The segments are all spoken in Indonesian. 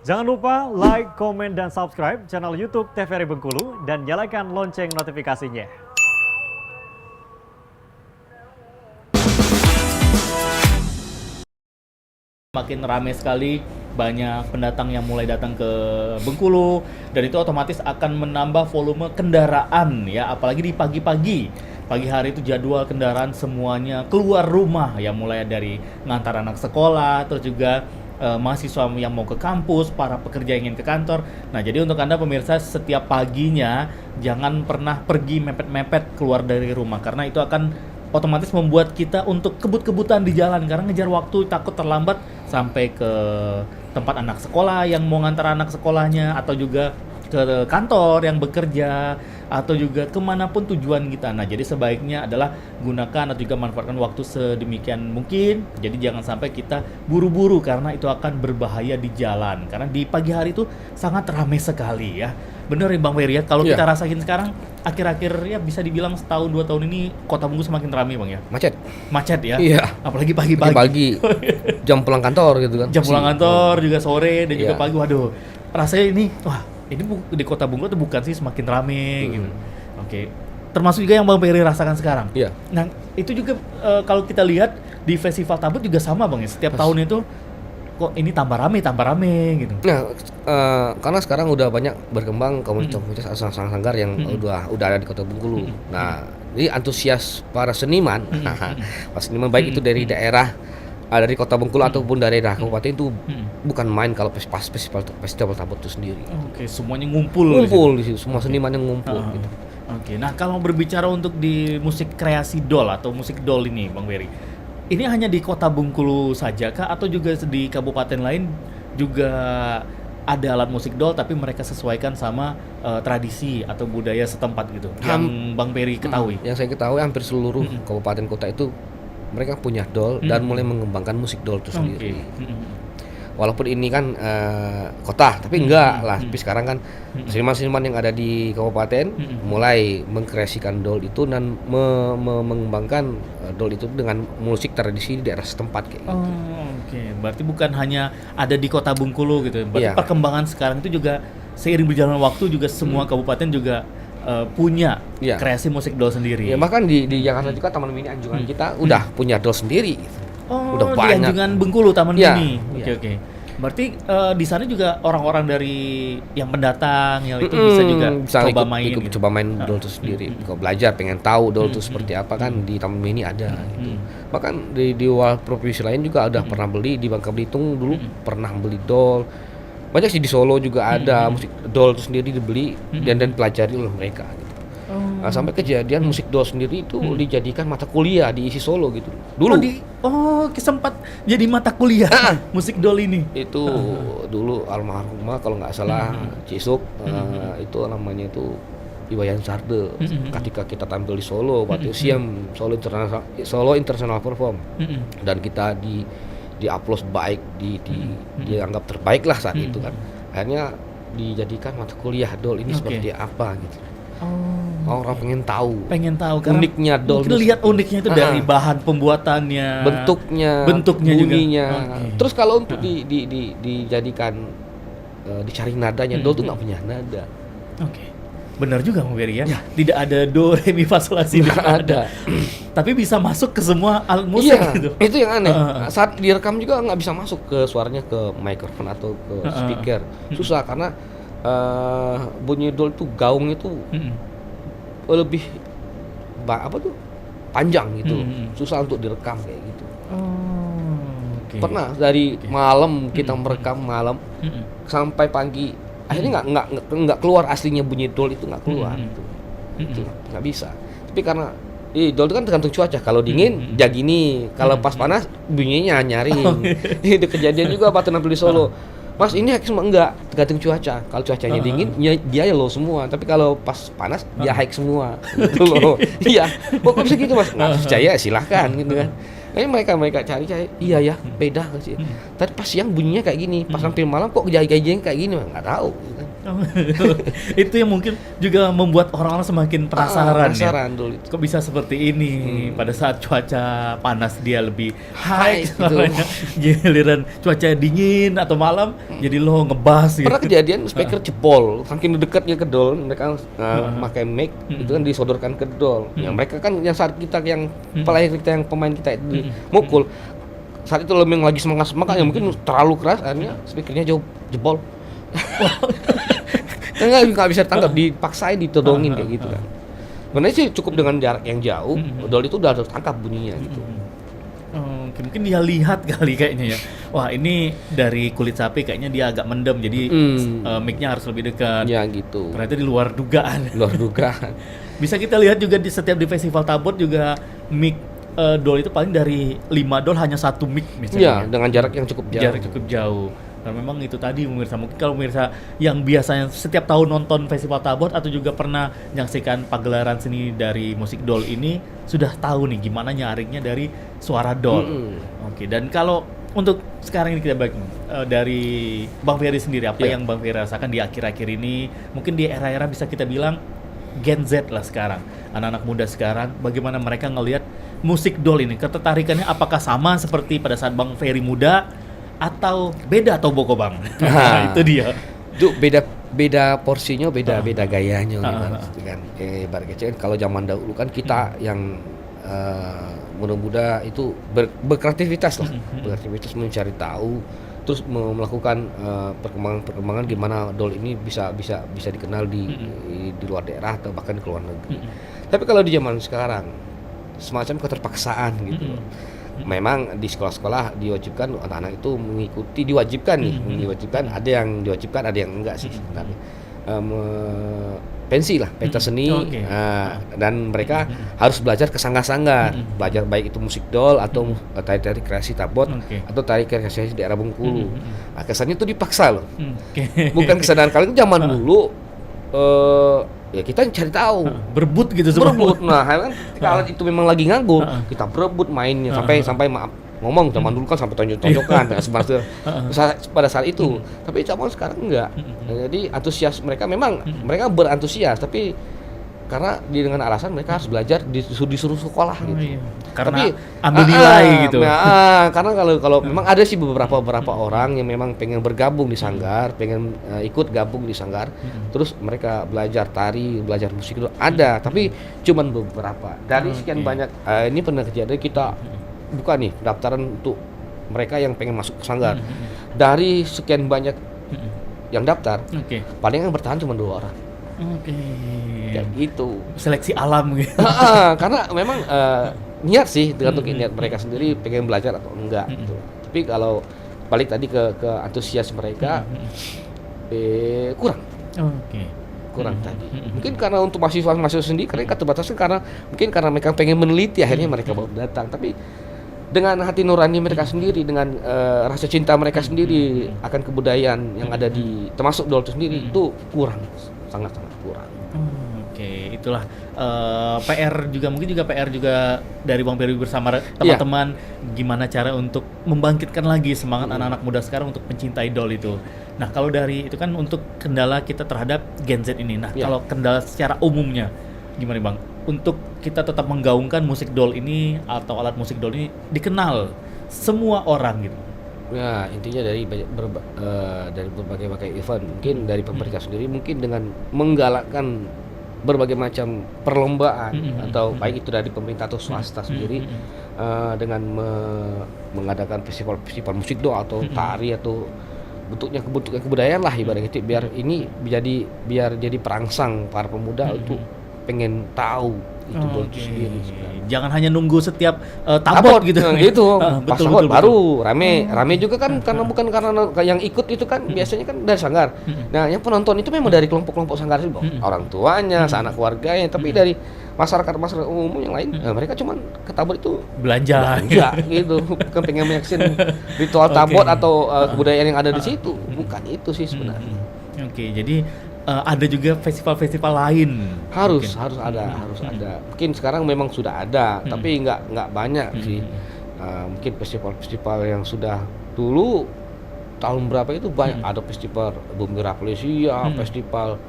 Jangan lupa like, komen, dan subscribe channel YouTube TVRI Bengkulu dan nyalakan lonceng notifikasinya. Makin ramai sekali, banyak pendatang yang mulai datang ke Bengkulu dan itu otomatis akan menambah volume kendaraan ya, apalagi di pagi-pagi. Pagi hari itu jadwal kendaraan semuanya keluar rumah ya, mulai dari ngantar anak sekolah, terus juga mahasiswa yang mau ke kampus, para pekerja yang ingin ke kantor. Nah, jadi untuk Anda pemirsa, setiap paginya jangan pernah pergi mepet-mepet keluar dari rumah karena itu akan otomatis membuat kita untuk kebut-kebutan di jalan karena ngejar waktu, takut terlambat sampai ke tempat anak sekolah yang mau ngantar anak sekolahnya, atau juga ke kantor yang bekerja, atau juga kemanapun tujuan kita. Nah, jadi sebaiknya adalah gunakan atau juga manfaatkan waktu sedemikian mungkin. Jadi jangan sampai kita buru-buru karena itu akan berbahaya di jalan. Karena di pagi hari itu sangat ramai sekali ya. Bener ya Bang Ferry ya, kalau kita rasain sekarang akhir-akhir ya bisa dibilang setahun 2 tahun ini Kota Bengkulu semakin ramai Bang ya. Macet ya. Iya. Apalagi pagi-pagi. Jam pulang kantor gitu kan. Jam pulang kantor juga sore dan juga pagi. Waduh, rasanya ini ini di Kota Bengkulu itu bukan sih semakin ramai gitu. Oke. Termasuk juga yang Bang Ferry rasakan sekarang. Iya. Nah, itu juga kalau kita lihat di Festival Tabut juga sama Bang ya. Setiap tahun itu kok ini tambah rame gitu. Nah, karena sekarang udah banyak berkembang komunitas sanggar yang udah ada di Kota Bengkulu. Nah, jadi antusias para seniman, para seniman baik itu dari daerah, dari Kota Bengkulu ataupun dari daerah kabupaten itu bukan main kalau pas festival Tabut itu sendiri. Oke, semuanya ngumpul di situ, semua seniman yang ngumpul gitu. Oke, nah kalau berbicara untuk di musik kreasi dol atau musik dol ini Bang Ferry, ini hanya di Kota Bengkulu saja kah atau juga di kabupaten lain juga ada alat musik dol tapi mereka sesuaikan sama tradisi atau budaya setempat gitu yang Bang Ferry ketahui? Yang saya ketahui hampir seluruh kabupaten kota itu mereka punya dol dan mulai mengembangkan musik dol itu sendiri. Walaupun ini kan kota, tapi enggak lah. Tapi sekarang kan seniman-seniman yang ada di kabupaten mulai mengkreasikan dol itu dan mengembangkan dol itu dengan musik tradisi di daerah setempat kayak gitu. Oke. Berarti bukan hanya ada di Kota Bengkulu gitu. Berarti perkembangan sekarang itu juga seiring berjalan waktu juga semua kabupaten juga punya kreasi musik dol sendiri. Ya, bahkan di Jakarta juga Taman Mini Anjungan kita udah punya dol sendiri. Udah banyak. Di Anjungan Bengkulu Taman Mini. Oke. Berarti di sana juga orang-orang dari yang pendatang yang itu bisa juga coba main dol itu sendiri. Kalau belajar pengen tahu dol itu seperti apa kan di Taman Mini ada gitu. Bahkan di provinsi lain juga ada pernah beli, di Bangka Belitung dulu pernah beli dol. Banyak sih di Solo juga ada musik dol itu sendiri dibeli dan dipelajari oleh mereka gitu. Nah, sampai kejadian musik dol sendiri itu dijadikan mata kuliah di ISI Solo gitu dulu. Sempat jadi mata kuliah musik dol ini. Itu dulu almarhumah kalau nggak salah Cisuk itu namanya itu Iwayan Sarde. Ketika kita tampil di Solo waktu SIAM Solo International Perform dan kita di upload baik, dianggap terbaik lah saat itu kan. Akhirnya dijadikan mata kuliah dol ini seperti apa gitu. Orang pengen tahu karena uniknya dol. Mungkin lihat uniknya itu dari bahan pembuatannya, bentuknya bunyinya juga. Terus kalau untuk dijadikan dicari nadanya, dol tuh nggak punya nada. Benar juga Bang Ferry ya. Tidak ada do re mi fa sol la si, nggak ada. Tapi bisa masuk ke semua alat musik gitu. Itu yang aneh. Saat direkam juga nggak bisa masuk ke suaranya ke mikrofon atau ke speaker. Susah karena bunyi dol itu gaung itu lebih panjang gitu. Susah untuk direkam kayak gitu. Pernah dari malam kita merekam malam sampai pagi, akhirnya nggak keluar aslinya bunyi dol itu nggak keluar itu nggak bisa. Tapi karena dol itu kan tergantung cuaca. Kalau dingin ya gini, kalau pas panas bunyinya nyaring. Itu kejadian juga waktu nampil di Solo. Mas ini high semua enggak, tergantung cuaca. Kalau cuacanya dingin, dia low semua. Tapi kalau pas panas, dia high semua. Gitu loh. Iya. Kok bisa gitu Mas? Nggak percaya silahkan gitu kan. Ini mereka cari, iya ya, beda sih. Tapi pas siang bunyinya kayak gini, pas hampir malam kok kayak gini, nggak tahu. Gitu kan. Oh, itu yang mungkin juga membuat orang-orang semakin penasaran, penasaran ya. dulu itu. Kok bisa seperti ini pada saat cuaca panas dia lebih high, Gitu. giliran cuaca dingin atau malam jadi lo ngebas gitu. Pernah kejadian speaker jebol, saking dekatnya ke dol, mereka pakai mic, itu kan disodorkan ke dol. Ya, mereka kan yang saat kita yang player kita yang pemain kita itu mukul, saat itu memang lagi semangat ya mungkin terlalu keras, akhirnya speakernya jebol. Nggak bisa ditangkap, dipaksain ditodongin kayak gitu kan. Sebenarnya sih cukup dengan jarak yang jauh, dol itu udah tertangkap bunyinya gitu. Mungkin dia lihat kali kayaknya ya. Wah, ini dari kulit sapi kayaknya dia agak mendem, jadi mic-nya harus lebih dekat. Ya gitu. Ternyata di luar dugaan. Luar dugaan. Bisa kita lihat juga di setiap di festival Tabot juga mic dol itu paling dari 5 dol hanya 1 mic misalnya. Iya, dengan jarak yang cukup jauh. Jarak cukup jauh. Karena memang itu tadi pemirsa, mungkin kalau pemirsa yang biasanya setiap tahun nonton Festival Tabot atau juga pernah menyaksikan pagelaran seni dari musik dol ini sudah tahu nih gimana nyaringnya dari suara dol. Oke, dan kalau untuk sekarang ini kita balik dari Bang Ferry sendiri, apa yang Bang Ferry rasakan di akhir-akhir ini, mungkin di era-era bisa kita bilang Gen Z lah sekarang, anak-anak muda sekarang, bagaimana mereka ngelihat musik dol ini, ketertarikannya apakah sama seperti pada saat Bang Ferry muda atau beda atau Boko Bang? Itu dia. Itu beda porsinya, beda gayanya kan. Ibarat kecil kalau zaman dahulu kan kita yang muda-muda itu berkreativitas lah, berkreativitas mencari tahu, terus melakukan perkembangan gimana dol ini bisa dikenal di luar daerah atau bahkan ke luar negeri. Tapi kalau di zaman sekarang semacam keterpaksaan gitu. Memang di sekolah-sekolah diwajibkan anak-anak itu diwajibkan, ada yang diwajibkan, ada yang enggak sih sebenarnya. Pensi lah, pentas seni, dan mereka harus belajar ke sanggar-sanggar, belajar baik itu musik dol atau tari-tari kreasi Tabot atau tari kreasi daerah Bengkulu. Nah, kesannya itu dipaksa loh, bukan kesadaran kalian. Zaman dulu ya kita cari tahu, berebut gitu semua. Nah, kan kalau itu memang lagi nganggur, kita berebut mainnya sampai maaf ngomong, zaman dulu kan sampai tonjok-tonjokan pada saat itu. Tapi zaman sekarang enggak. Jadi antusias mereka memang mereka berantusias, tapi karena dengan alasan mereka harus belajar disuruh sekolah gitu. Karena tapi ambil nilai gitu. Karena kalau memang ada sih beberapa orang yang memang pengen bergabung di sanggar, pengen ikut gabung di sanggar, terus mereka belajar tari, belajar musik itu ada, tapi cuman beberapa dari sekian banyak. Ini pernah kejadian kita buka nih pendaftaran untuk mereka yang pengen masuk ke sanggar. Dari sekian banyak yang daftar, paling yang bertahan cuma 2 orang. Kayak gitu. Seleksi alam gitu. Karena memang niat sih, tergantung niat mereka sendiri pengen belajar atau enggak gitu. Tapi kalau balik tadi ke antusias mereka kurang. Kurang tadi. Mungkin karena untuk mahasiswa sendiri mereka terbataskan karena mungkin karena mereka pengen meneliti, akhirnya mereka baru datang. Tapi dengan hati nurani mereka sendiri, dengan rasa cinta mereka sendiri akan kebudayaan yang ada di termasuk dol itu sendiri, itu kurang, sangat-sangat kurang. Itulah PR juga, mungkin juga PR juga dari Bang Ferry bersama teman-teman, gimana cara untuk membangkitkan lagi semangat anak-anak muda sekarang untuk mencintai dol itu. Nah, kalau dari itu kan untuk kendala kita terhadap Gen Z ini. Nah, kalau kendala secara umumnya gimana Bang? Untuk kita tetap menggaungkan musik dol ini atau alat musik dol ini dikenal semua orang gitu. Ya, intinya dari berbagai event, mungkin dari pemerintah sendiri mungkin dengan menggalakkan berbagai macam perlombaan atau baik itu dari pemerintah atau swasta sendiri, dengan mengadakan festival musik dol atau tari atau bentuknya kebudayaan lah ibaratnya, biar ini biar jadi perangsang para pemuda untuk pengen tahu itu dol itu sendiri. Jangan hanya nunggu setiap tabot gitu. Pas tabot baru rame juga kan, karena bukan karena yang ikut itu kan biasanya kan dari sanggar. Nah, yang penonton itu memang dari kelompok-kelompok sanggar itu, orang tuanya, sanak keluarganya, tapi dari masyarakat umum yang lain, mereka cuman ke tabot itu belanja gitu, bukan pengen menyaksikan ritual tabot atau kebudayaan yang ada di situ, bukan itu sih sebenarnya. Jadi ada juga festival-festival lain. Harus ada. Mungkin sekarang memang sudah ada, tapi nggak banyak sih. Mungkin festival-festival yang sudah dulu tahun berapa itu banyak ada festival Bumi Rafflesia, festival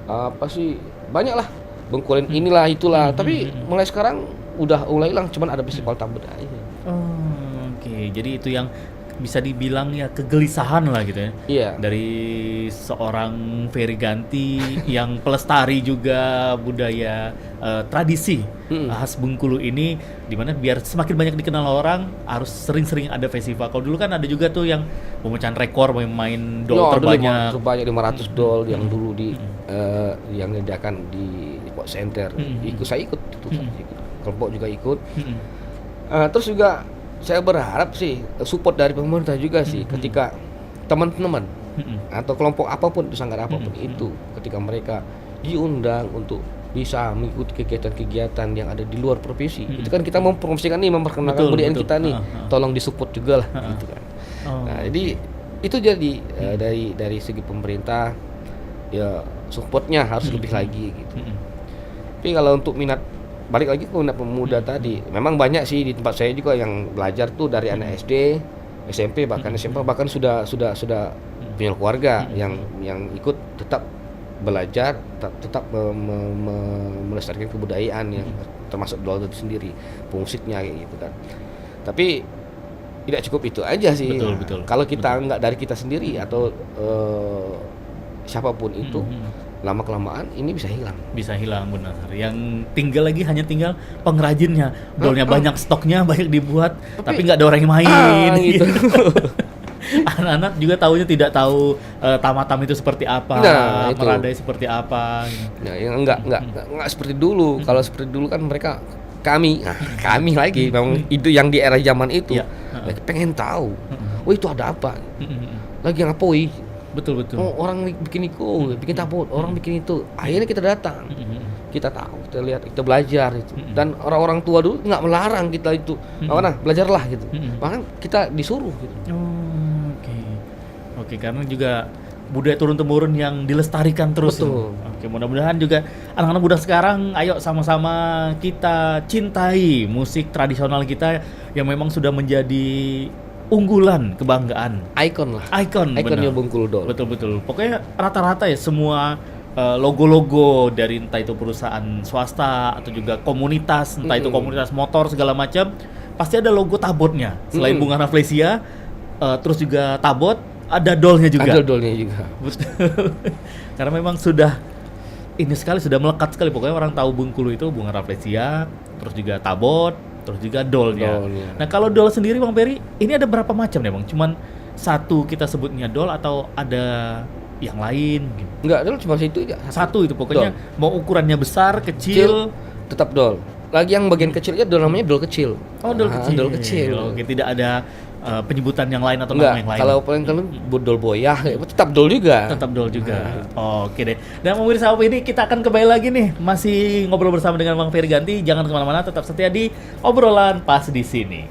apa sih banyak lah Bengkulen inilah itulah. Tapi mulai sekarang udah mulai hilang, cuman ada festival Tambun aja. Oke, jadi itu yang bisa dibilang ya kegelisahan lah gitu ya. Iya. Dari seorang Ferry Ganti yang pelestari juga budaya tradisi khas Bengkulu ini, dimana biar semakin banyak dikenal orang harus sering-sering ada festival. Kalau dulu kan ada juga tuh yang pemecahan rekor main dol terbanyak. Terbanyak 500 dol yang dulu di yang diadakan di Port Center. Saya ikut itu. Kelompok juga ikut. Terus juga saya berharap sih support dari pemerintah juga sih ketika teman-teman atau kelompok apapun itu sanggar apapun itu ketika mereka diundang untuk bisa mengikuti kegiatan-kegiatan yang ada di luar provinsi. Itu kan kita mempromosikan nih, memperkenalkan budaya kita nih. Tolong disupport juga lah gitu kan. Nah, jadi itu jadi dari segi pemerintah ya supportnya harus lebih lagi gitu. Tapi kalau untuk minat balik lagi ke minat pemuda tadi, memang banyak sih di tempat saya juga yang belajar tuh dari anak SD, SMP bahkan SMA bahkan sudah punya keluarga yang ikut tetap belajar, tetap melestarikan kebudayaan yang termasuk dol itu sendiri, musiknya kayak gitu kan. Tapi tidak cukup itu aja sih. Betul. Kalau kita nggak dari kita sendiri atau siapapun itu, lama-kelamaan ini bisa hilang benar. Yang hanya tinggal pengrajinnya, dolnya banyak, stoknya banyak dibuat, tapi nggak ada orang yang main gitu. Anak-anak juga tidak tahu tamatam itu seperti apa, meradai seperti apa gitu. Nah, yang enggak seperti dulu. Kalau seperti dulu kan kami lagi memang itu yang di era zaman itu lagi pengen tahu, itu ada apa, lagi ngapain. Betul. Orang bikin itu, bikin tabut, orang bikin itu. Akhirnya kita datang, kita tahu, kita lihat, kita belajar itu. Dan orang-orang tua dulu nggak melarang kita itu, belajarlah gitu. Bahkan kita disuruh gitu. Oke, karena juga budaya turun-temurun yang dilestarikan terus. Betul. Oke, mudah-mudahan juga anak-anak muda sekarang, ayo sama-sama kita cintai musik tradisional kita yang memang sudah menjadi unggulan, kebanggaan, ikonnya Bengkulu Dol. Betul. Pokoknya rata-rata ya semua logo-logo dari entah itu perusahaan swasta atau juga komunitas, entah itu komunitas motor segala macam, pasti ada logo tabotnya. Selain Bunga Rafflesia, terus juga tabot, ada dolnya juga. Ada dolnya juga. Betul. Karena memang sudah melekat sekali. Pokoknya orang tahu Bengkulu itu Bunga Rafflesia, terus juga tabot, terus juga dolnya. Nah, kalau dol sendiri Bang Ferry, ini ada berapa macam nih Bang? Cuman satu kita sebutnya dol atau ada yang lain gitu? Enggak, dol cuma itu aja. Satu itu pokoknya dol. Mau ukurannya besar, kecil, tetap dol. Lagi yang bagian kecilnya dol namanya dol kecil. Oh, dol kecil. Dol kecil. Oke, tidak ada penyebutan yang lain atau nama yang lain. Kalau paling dol boyah, tetap dol juga. Oke deh. Dan pemirsa ini kita akan kembali lagi nih, masih ngobrol bersama dengan Bang Ferry Ganti. Jangan kemana-mana, tetap setia di obrolan pas di sini.